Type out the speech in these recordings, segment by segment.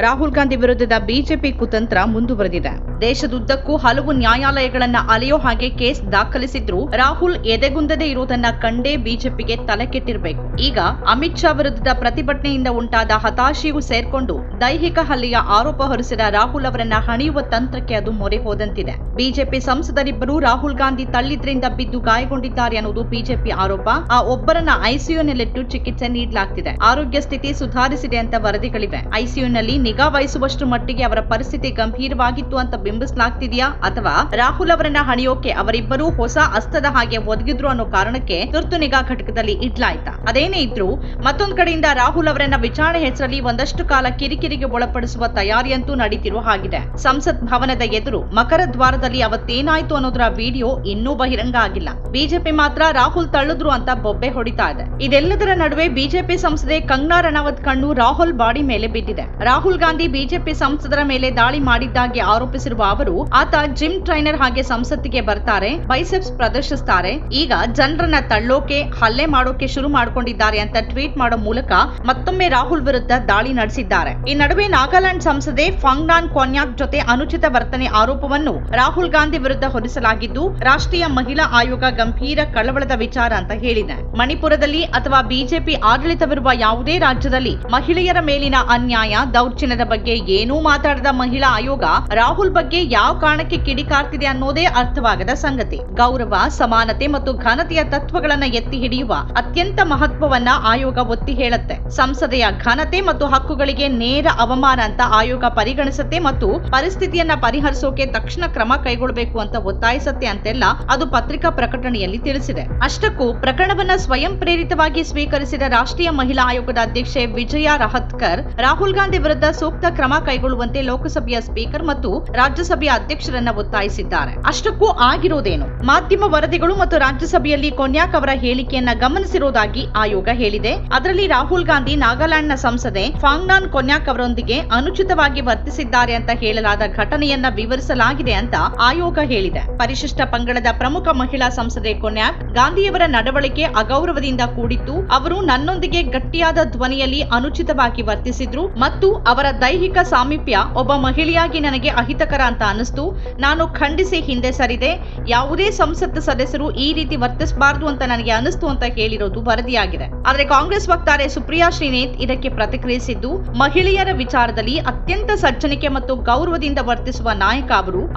ರಾಹುಲ್ ಗಾಂಧಿ ವಿರುದ್ಧದ ಬಿಜೆಪಿ ಕುತಂತ್ರ ಮುಂದುವರೆದಿದೆ. ದೇಶದುದ್ದಕ್ಕೂ ಹಲವು ನ್ಯಾಯಾಲಯಗಳನ್ನ ಅಲೆಯೋ ಹಾಗೆ ಕೇಸ್ ದಾಖಲಿಸಿದ್ರು ರಾಹುಲ್ ಎದೆಗುಂದದೇ ಇರುವುದನ್ನ ಕಂಡೇ ಬಿಜೆಪಿಗೆ ತಲೆ ಕೆಟ್ಟಿರಬೇಕು. ಈಗ ಅಮಿತ್ ಶಾ ವಿರುದ್ಧದ ಪ್ರತಿಭಟನೆಯಿಂದ ಉಂಟಾದ ಹತಾಶೆಯೂ ಸೇರ್ಕೊಂಡು ದೈಹಿಕ ಹಲ್ಲೆಯ ಆರೋಪ ಹೊರಿಸಿದ ರಾಹುಲ್ ಅವರನ್ನ ಹಣಿಯುವ ತಂತ್ರಕ್ಕೆ ಅದು ಮೊರೆ ಹೋದಂತಿದೆ. ಬಿಜೆಪಿ ಸಂಸದರಿಬ್ಬರು ರಾಹುಲ್ ಗಾಂಧಿ ತಳ್ಳಿದ್ರಿಂದ ಬಿದ್ದು ಗಾಯಗೊಂಡಿದ್ದಾರೆ ಅನ್ನೋದು ಬಿಜೆಪಿ ಆರೋಪ. ಆ ಒಬ್ಬರನ್ನ ಐಸಿಯುನಲ್ಲಿಟ್ಟು ಚಿಕಿತ್ಸೆ ನೀಡಲಾಗ್ತಿದೆ. ಆರೋಗ್ಯ ಸ್ಥಿತಿ ಸುಧಾರಿಸಿದೆ ಅಂತ ವರದಿಗಳಿವೆ. ಐಸಿಯುನಲ್ಲಿ ನಿಗಾ ವಹಿಸುವಷ್ಟು ಮಟ್ಟಿಗೆ ಅವರ ಪರಿಸ್ಥಿತಿ ಗಂಭೀರವಾಗಿತ್ತು ಅಂತ ಬಿಂಬಿಸಲಾಗ್ತಿದೆಯಾ ಅಥವಾ ರಾಹುಲ್ ಅವರನ್ನ ಹಣಿಯೋಕೆ ಅವರಿಬ್ಬರೂ ಹೊಸ ಅಸ್ತ್ರದ ಹಾಗೆ ಒದಗಿದ್ರು ಅನ್ನೋ ಕಾರಣಕ್ಕೆ ತುರ್ತು ನಿಗಾ ಘಟಕದಲ್ಲಿ ಇಡ್ಲಾಯ್ತಾ? ಅದೇನೇ ಇದ್ರೂ ಮತ್ತೊಂದು ಕಡೆಯಿಂದ ರಾಹುಲ್ ಅವರನ್ನ ವಿಚಾರಣೆ ಹೆಸರಲ್ಲಿ ಒಂದಷ್ಟು ಕಾಲ ಕಿರಿಕಿರಿಗೆ ಒಳಪಡಿಸುವ ತಯಾರಿಯಂತೂ ನಡೀತಿರುವ ಹಾಗಿದೆ. ಸಂಸತ್ ಭವನದ ಎದುರು ಮಕರ ದ್ವಾರದಲ್ಲಿ ಅವತ್ತೇನಾಯ್ತು ಅನ್ನೋದರ ವಿಡಿಯೋ ಇನ್ನೂ ಬಹಿರಂಗ ಆಗಿಲ್ಲ. ಬಿಜೆಪಿ ಮಾತ್ರ ರಾಹುಲ್ ತಳ್ಳಿದ್ರು ಅಂತ ಬೊಬ್ಬೆ ಹೊಡಿತಾ ಇದೆ. ಇದೆಲ್ಲದರ ನಡುವೆ ಬಿಜೆಪಿ ಸಂಸದೆ ಕಂಗನಾ ರನೌತ್ ಕಣ್ಣು ರಾಹುಲ್ ಬಾಡಿ ಮೇಲೆ ಬಿದ್ದಿದೆ. ರಾಹುಲ್ ಗಾಂಧಿ ಬಿಜೆಪಿ ಸಂಸದರ ಮೇಲೆ ದಾಳಿ ಮಾಡಿದ್ದಾಗಿ ಆರೋಪಿಸಿರುವ ಅವರು ಆತ ಜಿಮ್ ಟ್ರೈನರ್ ಹಾಗೆ ಸಂಸತ್ತಿಗೆ ಬರ್ತಾರೆ, ಬೈಸೆಪ್ಸ್ ಪ್ರದರ್ಶಿಸ್ತಾರೆ, ಈಗ ಜನರನ್ನ ತಳ್ಳೋಕೆ ಹಲ್ಲೆ ಮಾಡೋಕೆ ಶುರು ಮಾಡ್ಕೊಂಡಿದ್ದಾರೆ ಅಂತ ಟ್ವೀಟ್ ಮಾಡೋ ಮೂಲಕ ಮತ್ತೊಮ್ಮೆ ರಾಹುಲ್ ವಿರುದ್ಧ ದಾಳಿ ನಡೆಸಿದ್ದಾರೆ. ಈ ನಡುವೆ ನಾಗಾಲ್ಯಾಂಡ್ ಸಂಸದೆ ಫಾಂಗ್ನಾನ್ ಕೊನ್ಯಾಕ್ ಜೊತೆ ಅನುಚಿತ ವರ್ತನೆ ಆರೋಪವನ್ನು ರಾಹುಲ್ ಗಾಂಧಿ ವಿರುದ್ಧ ಹೊರಿಸಲಾಗಿದ್ದು ರಾಷ್ಟ್ರೀಯ ಮಹಿಳಾ ಆಯೋಗ ಗಂಭೀರ ಕಳವಳದ ವಿಚಾರ ಅಂತ ಹೇಳಿದೆ. ಮಣಿಪುರದಲ್ಲಿ ಅಥವಾ ಬಿಜೆಪಿ ಆಡಳಿತವಿರುವ ಯಾವುದೇ ರಾಜ್ಯದಲ್ಲಿ ಮಹಿಳೆಯರ ಮೇಲಿನ ಅನ್ಯಾಯ ದೌರ್ಜನ್ಯದ ಬಗ್ಗೆ ಏನೂ ಮಾತಾಡದ ಮಹಿಳಾ ಆಯೋಗ ರಾಹುಲ್ ಬಗ್ಗೆ ಯಾವ ಕಾರಣಕ್ಕೆ ಕಿಡಿಕಾರ್ತಿದೆ ಅನ್ನೋದೇ ಅರ್ಥವಾಗದ ಸಂಗತಿ. ಗೌರವ, ಸಮಾನತೆ ಮತ್ತು ಘನತೆಯ ತತ್ವಗಳನ್ನ ಎತ್ತಿ ಹಿಡಿಯುವ ಅತ್ಯಂತ ಮಹತ್ವವನ್ನ ಆಯೋಗ ಒತ್ತಿ ಹೇಳುತ್ತೆ. ಸಂಸದೆಯ ಘನತೆ ಮತ್ತು ಹಕ್ಕುಗಳಿಗೆ ನೇರ ಅವಮಾನ ಅಂತ ಆಯೋಗ ಪರಿಗಣಿಸುತ್ತೆ ಮತ್ತು ಪರಿಸ್ಥಿತಿಯನ್ನ ಪರಿಹರಿಸೋಕೆ ತಕ್ಷಣ ಕ್ರಮ ಕೈಗೊಳ್ಳಬೇಕು ಅಂತ ಒತ್ತಾಯಿಸುತ್ತೆ ಅಂತೆಲ್ಲ ಅದು ಪತ್ರಿಕಾ ಪ್ರಕಟಣೆಯಲ್ಲಿ ತಿಳಿಸಿದೆ. ಅಷ್ಟಕ್ಕೂ ಪ್ರಕರಣವನ್ನ ಸ್ವಯಂ ಪ್ರೇರಿತವಾಗಿ ಸ್ವೀಕರಿಸಿದ ರಾಷ್ಟ್ರೀಯ ಮಹಿಳಾ ಆಯೋಗದ ಅಧ್ಯಕ್ಷೆ ವಿಜಯಾ ರಹತ್ಕರ್ ರಾಹುಲ್ ಗಾಂಧಿ ವಿರುದ್ಧ ಸೂಕ್ತ ಕ್ರಮ ಕೈಗೊಳ್ಳುವಂತೆ ಲೋಕಸಭೆಯ ಸ್ಪೀಕರ್ ಮತ್ತು ರಾಜ್ಯಸಭೆಯ ಅಧ್ಯಕ್ಷರನ್ನ ಒತ್ತಾಯಿಸಿದ್ದಾರೆ. ಅಷ್ಟಕ್ಕೂ ಆಗಿರೋದೇನು? ಮಾಧ್ಯಮ ವರದಿಗಳು ಮತ್ತು ರಾಜ್ಯಸಭೆಯಲ್ಲಿ ಕೊನ್ಯಾಕ್ ಅವರ ಹೇಳಿಕೆಯನ್ನ ಗಮನಿಸಿರುವುದಾಗಿ ಆಯೋಗ ಹೇಳಿದೆ. ಅದರಲ್ಲಿ ರಾಹುಲ್ ಗಾಂಧಿ ನಾಗಾಲ್ಯಾಂಡ್ನ ಸಂಸದೆ ಫಾಂಗ್ನಾನ್ ಕೊನ್ಯಾಕ್ ಅವರೊಂದಿಗೆ ಅನುಚಿತವಾಗಿ ವರ್ತಿಸಿದ್ದಾರೆ ಅಂತ ಹೇಳಲಾದ ಘಟನೆಯನ್ನ ವಿವರಿಸಲಾಗಿದೆ ಅಂತ ಆಯೋಗ ಹೇಳಿದೆ. ಪರಿಶಿಷ್ಟ ಪಂಗಡದ ಪ್ರಮುಖ ಮಹಿಳಾ ಸಂಸದೆ ಕೊನ್ಯಾಕ್ ಗಾಂಧಿಯವರ ನಡವಳಿಕೆ ಅಗೌರವದಿಂದ ಕೂಡಿತ್ತು, ಅವರು ನನ್ನೊಂದಿಗೆ ಗಟ್ಟಿಯಾದ ಧ್ವನಿಯಲ್ಲಿ ಅನುಚಿತವಾಗಿ ವರ್ತಿಸಿದ್ರು ಮತ್ತು ಅವರ ದೈಹಿಕ ಸಾಮೀಪ್ಯ ಒಬ್ಬ ಮಹಿಳೆಯಾಗಿ ನನಗೆ ಅಹಿತಕರ ಅಂತ ಅನಿಸ್ತು. ನಾನು ಖಂಡಿಸಿ ಹಿಂದೆ ಸರಿದೆ. ಯಾವುದೇ ಸಂಸತ್ ಸದಸ್ಯರು ಈ ರೀತಿ ವರ್ತಿಸಬಾರದು ಅಂತ ನನಗೆ ಅನಿಸ್ತು ಅಂತ ಹೇಳಿರೋದು ವರದಿಯಾಗಿದೆ. ಆದರೆ ಕಾಂಗ್ರೆಸ್ ವಕ್ತಾರೆ ಸುಪ್ರಿಯಾ ಶ್ರೀನೇತ್ ಇದಕ್ಕೆ ಪ್ರತಿಕ್ರಿಯಿಸಿದ್ದು, ಮಹಿಳೆಯರ ವಿಚಾರದಲ್ಲಿ ಅತ್ಯಂತ ಸಜ್ಜನಿಕೆ ಮತ್ತು ಗೌರವದಿಂದ ವರ್ತಿಸುವ ನಾಯಕ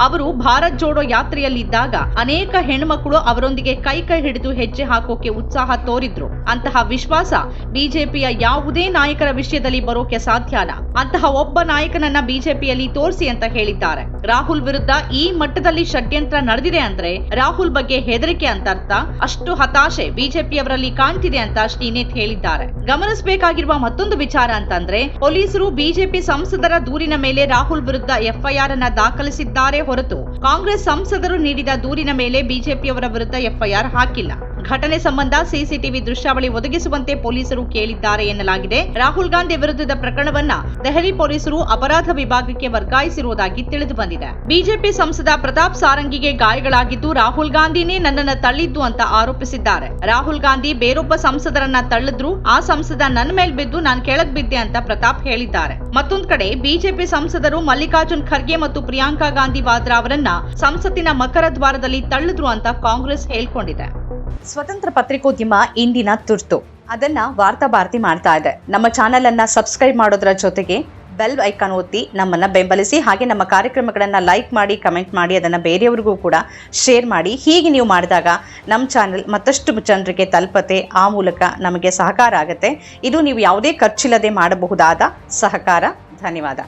ಅವರು ಭಾರತ್ ಜೋಡೋ ಯಾತ್ರೆಯಲ್ಲಿದ್ದಾಗ ಅನೇಕ ಹೆಣ್ಮಕ್ಳು ಅವರೊಂದಿಗೆ ಕೈ ಹಿಡಿದು ಹೆಜ್ಜೆ ಹಾಕೋಕೆ ಉತ್ಸಾಹ ತೋರಿದ್ರು. ಅಂತಹ ವಿಶ್ವಾಸ ಬಿಜೆಪಿಯ ಯಾವುದೇ ನಾಯಕರ ವಿಷಯದಲ್ಲಿ ಬರೋಕೆ ಸಾಧ್ಯನಾ? ಅಂತಹ ಒಬ್ಬ ನಾಯಕನನ್ನ ಬಿಜೆಪಿಯಲ್ಲಿ ತೋರಿಸಿ ಅಂತ ಹೇಳಿದ್ದಾರೆ. ರಾಹುಲ್ ವಿರುದ್ಧ ಈ ಮಟ್ಟದಲ್ಲಿ ಷಡ್ಯಂತ್ರ ನಡೆದಿದೆ ಅಂದ್ರೆ ರಾಹುಲ್ ಬಗ್ಗೆ ಹೆದರಿಕೆ ಅಂತ ಅರ್ಥ. ಅಷ್ಟು ಹತಾಶೆ ಬಿಜೆಪಿಯವರಲ್ಲಿ ಕಾಣ್ತಿದೆ ಅಂತ ಶ್ರೀನೇತ್ ಹೇಳಿದ್ದಾರೆ. ಗಮನಿಸಬೇಕಾಗಿರುವ ಮತ್ತೊಂದು ವಿಚಾರ ಅಂತಂದ್ರೆ ಪೊಲೀಸರು ಬಿಜೆಪಿ ಸಂಸದರ ದೂರಿನ ಮೇಲೆ ರಾಹುಲ್ ವಿರುದ್ಧ ಎಫ್ಐಆರ್ ಅನ್ನ ದಾಖಲಿಸಿದ್ದಾರೆ ಹೊರತು ಕಾಂಗ್ರೆಸ್ ಸಂಸದರು ನೀಡಿದ ದೂರಿನ ಮೇಲೆ ಬಿಜೆಪಿಯವರ ವಿರುದ್ಧ ಎಫ್ಐಆರ್ ಹಾಕಿಲ್ಲ. ಘಟನೆ ಸಂಬಂಧ ಸಿಸಿಟಿವಿ ದೃಶ್ಯಾವಳಿ ಒದಗಿಸುವಂತೆ ಪೊಲೀಸರು ಕೇಳಿದ್ದಾರೆ ಎನ್ನಲಾಗಿದೆ. ರಾಹುಲ್ ಗಾಂಧಿ ವಿರುದ್ಧದ ಪ್ರಕರಣವನ್ನ ದೆಹಲಿ ಪೊಲೀಸರು ಅಪರಾಧ ವಿಭಾಗಕ್ಕೆ ವರ್ಗಾಯಿಸಿರುವುದಾಗಿ ತಿಳಿದು ಬಂದಿದೆ. ಬಿಜೆಪಿ ಸಂಸದ ಪ್ರತಾಪ್ ಸಾರಂಗಿಗೆ ಗಾಯಗಳಾಗಿದ್ದು ರಾಹುಲ್ ಗಾಂಧಿನೇ ನನ್ನನ್ನ ತಳ್ಳಿದ್ದು ಅಂತ ಆರೋಪಿಸಿದ್ದಾರೆ. ರಾಹುಲ್ ಗಾಂಧಿ ಬೇರೊಬ್ಬ ಸಂಸದರನ್ನ ತಳ್ಳಿದ್ರು, ಆ ಸಂಸದ ನನ್ನ ಮೇಲ್ ಬಿದ್ದು ನಾನು ಕೆಳಗ್ ಬಿದ್ದೆ ಅಂತ ಪ್ರತಾಪ್ ಹೇಳಿದ್ದಾರೆ. ಮತ್ತೊಂದು ಕಡೆ ಬಿಜೆಪಿ ಸಂಸದರು ಮಲ್ಲಿಕಾರ್ಜುನ್ ಖರ್ಗೆ ಮತ್ತು ಪ್ರಿಯಾಂಕಾ ಗಾಂಧಿ ವಾದ್ರಾ ಅವರನ್ನ ಸಂಸತ್ತಿನ ಮಕರ ದ್ವಾರದಲ್ಲಿ ತಳ್ಳಿದ್ರು ಅಂತ ಕಾಂಗ್ರೆಸ್ ಹೇಳ್ಕೊಂಡಿದೆ. ಸ್ವತಂತ್ರ ಪತ್ರಿಕೋದ್ಯಮ ಇಂದಿನ ತುರ್ತು. ಅದನ್ನ ವಾರ್ತಾ ಭಾರತಿ ಮಾಡ್ತಾ ಇದೆ. ನಮ್ಮ ಚಾನೆಲ್ ಅನ್ನ ಸಬ್ಸ್ಕ್ರೈಬ್ ಮಾಡೋದ್ರ ಜೊತೆಗೆ ಬೆಲ್ ಐಕಾನ್ ಒತ್ತಿ ನಮ್ಮನ್ನ ಬೆಂಬಲಿಸಿ. ಹಾಗೆ ನಮ್ಮ ಕಾರ್ಯಕ್ರಮಗಳನ್ನ ಲೈಕ್ ಮಾಡಿ, ಕಮೆಂಟ್ ಮಾಡಿ, ಅದನ್ನ ಬೇರೆಯವರಿಗೂ ಕೂಡ ಶೇರ್ ಮಾಡಿ. ಹೀಗೆ ನೀವು ಮಾಡಿದಾಗ ನಮ್ಮ ಚಾನೆಲ್ ಮತ್ತಷ್ಟು ಜನರಿಗೆ ತಲುಪತ್ತೆ. ಆ ಮೂಲಕ ನಮಗೆ ಸಹಕಾರ ಆಗುತ್ತೆ. ಇದು ನೀವು ಯಾವುದೇ ಖರ್ಚಿಲ್ಲದೆ ಮಾಡಬಹುದಾದ ಸಹಕಾರ. ಧನ್ಯವಾದ.